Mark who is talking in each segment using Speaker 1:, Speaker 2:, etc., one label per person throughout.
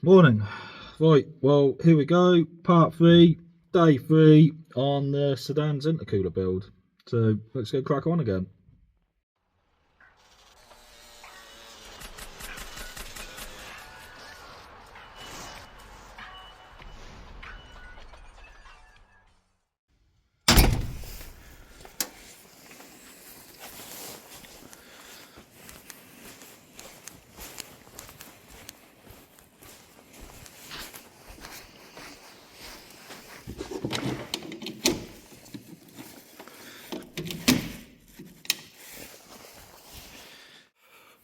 Speaker 1: Morning. Right, well, here we go. Part 3, day 3 on the Sedans Intercooler build. So let's get crack on again.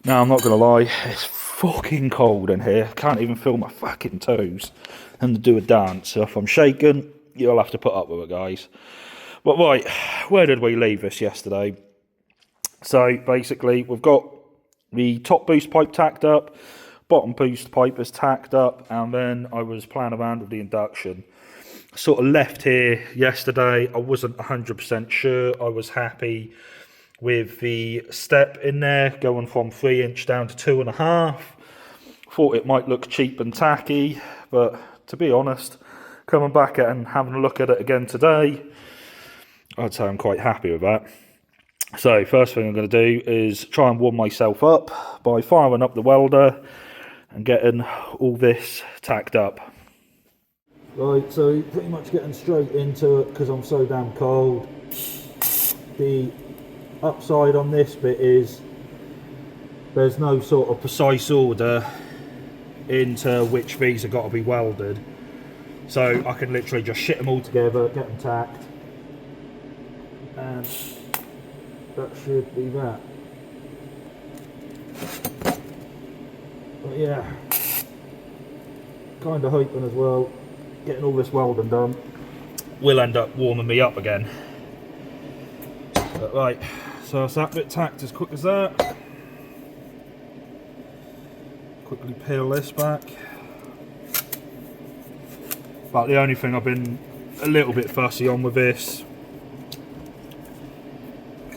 Speaker 1: Now, I'm not going to lie, it's fucking cold in here. Can't even feel my fucking toes. And to do a dance, so if I'm shaking, you'll have to put up with it, guys. But right, where did we leave this yesterday? So basically, we've got the top boost pipe tacked up, bottom boost pipe is tacked up, and then I was playing around with the induction. Sort of left here yesterday, I wasn't 100% sure. I was happy with the step in there, going from 3" down to 2.5. Thought it might look cheap and tacky, but to be honest, coming back at and having a look at it again today, I'd say I'm quite happy with that. So first thing I'm going to do is try and warm myself up by firing up the welder and getting all this tacked up. Right, so pretty much getting straight into it because I'm so damn cold. The upside on this bit is there's no sort of precise order into which these have got to be welded. So I can literally just shit them all together, get them tacked, and that should be that. But yeah, kind of hoping as well, getting all this welding done will end up warming me up again. But right, so it's that bit tacked as quick as that. Quickly peel this back. But the only thing I've been a little bit fussy on with this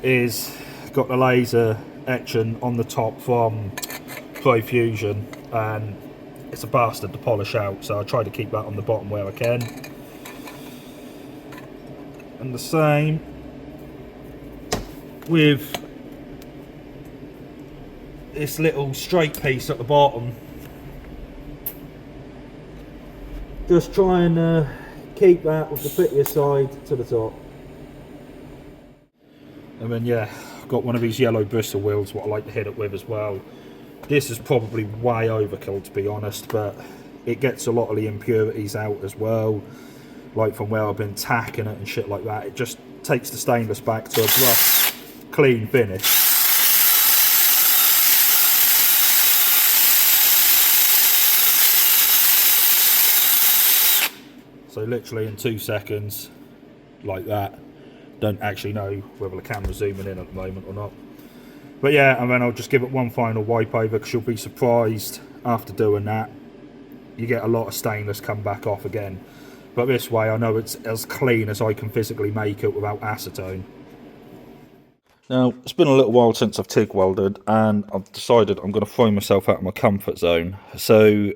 Speaker 1: is got the laser etching on the top from Fusion, and it's a bastard to polish out, so I try to keep that on the bottom where I can. And the same with this little straight piece at the bottom. Just try and keep that with the prettier side to the top. And then yeah, I've got one of these yellow bristle wheels what I like to hit it with as well. This is probably way overkill, to be honest, but it gets a lot of the impurities out as well, like from where I've been tacking it and shit like that. It just takes the stainless back to a rough, clean finish. So literally in 2 seconds, like that. Don't actually know whether the camera's zooming in at the moment or not. But yeah, and then I'll just give it one final wipe over, because you'll be surprised after doing that, you get a lot of stainless come back off again. But this way I know it's as clean as I can physically make it without acetone. Now, it's been a little while since I've TIG welded, and I've decided I'm going to throw myself out of my comfort zone. So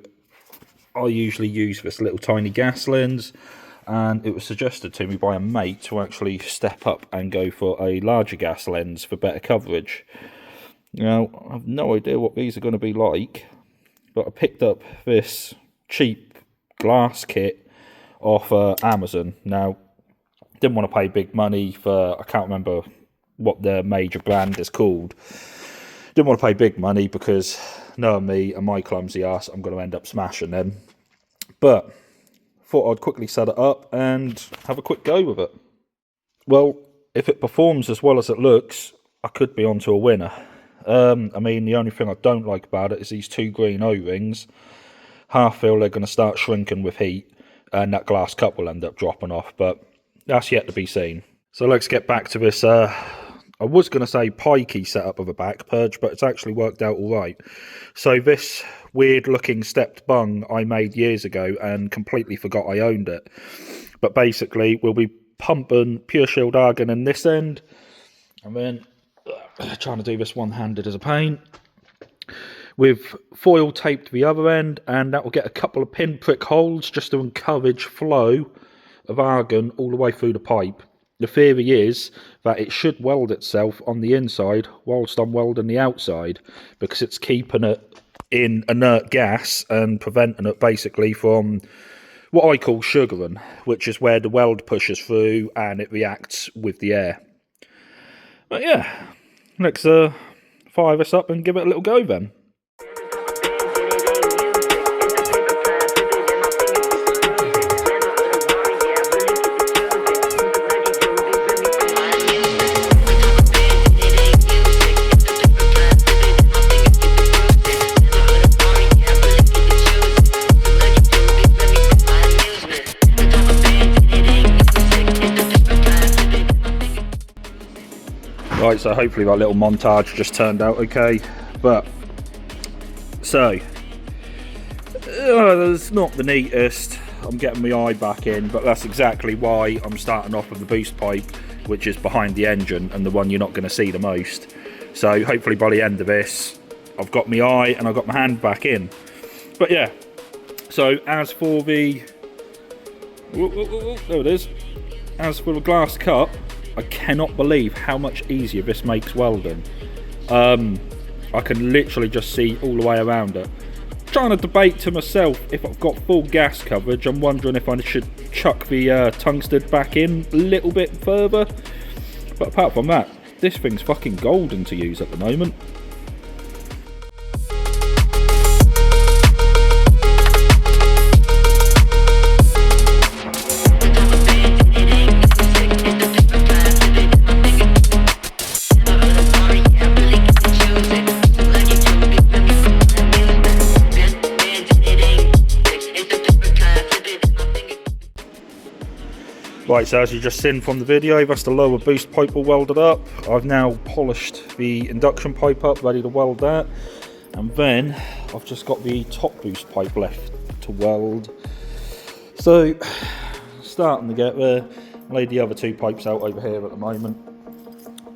Speaker 1: I usually use this little tiny gas lens, and it was suggested to me by a mate to actually step up and go for a larger gas lens for better coverage. Now, I have no idea what these are going to be like, but I picked up this cheap glass kit off Amazon. Now, didn't want to pay big money for, I can't remember what the major brand is called. Didn't want to pay big money because, knowing me and my clumsy ass, I'm going to end up smashing them. But thought I'd quickly set it up and have a quick go with it. Well, if it performs as well as it looks, I could be onto a winner. I mean, the only thing I don't like about it is these two green O-rings. Half feel they're going to start shrinking with heat, and that glass cup will end up dropping off, but that's yet to be seen. So let's get back to this, I was going to say pikey setup of a back purge, but it's actually worked out all right. So this weird looking stepped bung I made years ago and completely forgot I owned it. But basically we'll be pumping pure shield argon in this end, and then trying to do this one-handed as a pain. with foil taped to the other end, and that will get a couple of pinprick holes just to encourage flow of argon all the way through the pipe. The theory is that it should weld itself on the inside whilst I'm welding the outside, because it's keeping it in inert gas and preventing it basically from what I call sugaring, which is where the weld pushes through and it reacts with the air. But yeah, let's fire this up and give it a little go then. Right, so hopefully that little montage just turned out okay, but so it's not the neatest. I'm getting my eye back in, but that's exactly why I'm starting off with the boost pipe, which is behind the engine and the one you're not going to see the most. So hopefully by the end of this I've got my eye and I've got my hand back in. But yeah, so as for the there it is, as for the glass cup, I cannot believe how much easier this makes welding. I can literally just see all the way around it. Trying to debate to myself if I've got full gas coverage. I'm wondering if I should chuck the tungsten back in a little bit further. But apart from that, this thing's fucking golden to use at the moment. Right, so as you just seen from the video, that's the lower boost pipe all welded up. I've now polished the induction pipe up, ready to weld that. And then I've just got the top boost pipe left to weld. So, starting to get there. I laid the other two pipes out over here at the moment.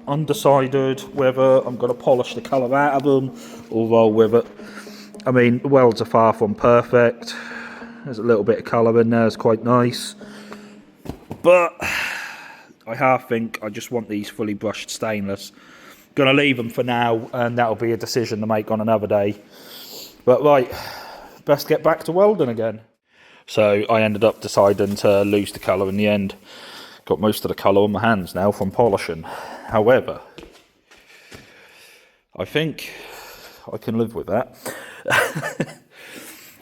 Speaker 1: Undecided whether I'm going to polish the colour out of them or roll with it. I mean, the welds are far from perfect. There's a little bit of colour in there, it's quite nice. But I half think I just want these fully brushed stainless. Gonna leave them for now, and that'll be a decision to make on another day. But right, best get back to welding again. So I ended up deciding to lose the colour in the end. Got most of the colour on my hands now from polishing. However, I think I can live with that.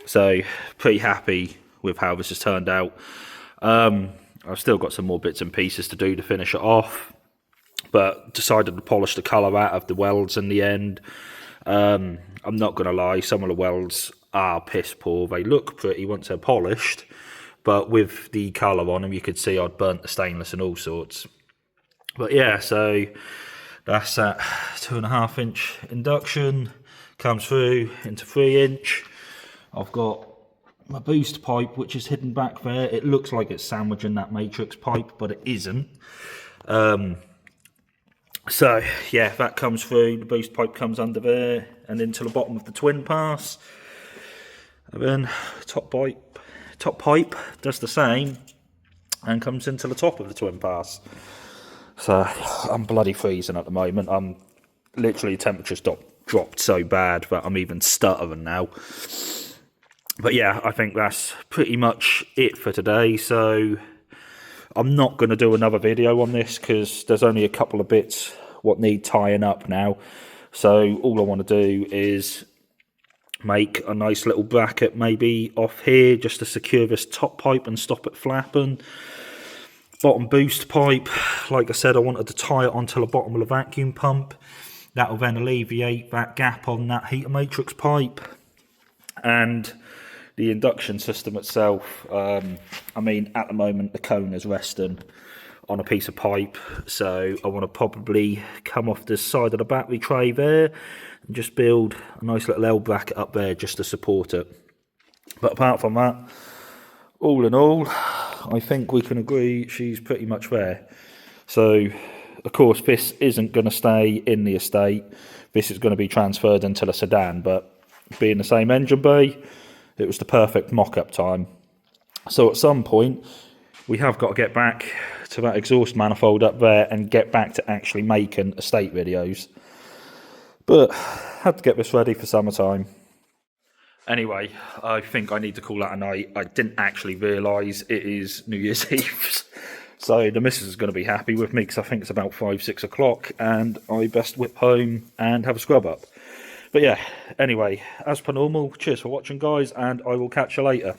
Speaker 1: So pretty happy with how this has turned out. I've still got some more bits and pieces to do to finish it off, but decided to polish the colour out of the welds in the end. I'm not going to lie, some of the welds are piss poor. They look pretty once they're polished, but with the colour on them you could see I'd burnt the stainless and all sorts. But yeah, so that's that 2.5 inch induction, comes through into 3 inch. I've got my boost pipe, which is hidden back there. It looks like it's sandwiching that matrix pipe, but it isn't. So yeah, that comes through. The boost pipe comes under there and into the bottom of the twin pass. And then top pipe does the same and comes into the top of the twin pass. So I'm bloody freezing at the moment. I'm literally, temperature's dropped so bad that I'm even stuttering now. But yeah, I think that's pretty much it for today. So I'm not going to do another video on this because there's only a couple of bits what need tying up now. So all I want to do is make a nice little bracket maybe off here just to secure this top pipe and stop it flapping. Bottom boost pipe, like I said, I wanted to tie it onto the bottom of the vacuum pump. That will then alleviate that gap on that heater matrix pipe. And the induction system itself, I mean, at the moment the cone is resting on a piece of pipe, so I want to probably come off this side of the battery tray there and just build a nice little L bracket up there just to support it. But apart from that, all in all, I think we can agree she's pretty much there. So of course this isn't going to stay in the estate, this is going to be transferred into the sedan, but being the same engine bay, it was the perfect mock-up time. So at some point, we have got to get back to that exhaust manifold up there and get back to actually making estate videos. But had to get this ready for summertime. Anyway, I think I need to call that a night. I didn't actually realise it is New Year's Eve. So the missus is going to be happy with me because I think it's about 5-6 o'clock and I best whip home and have a scrub up. But yeah, anyway, as per normal, cheers for watching guys, and I will catch you later.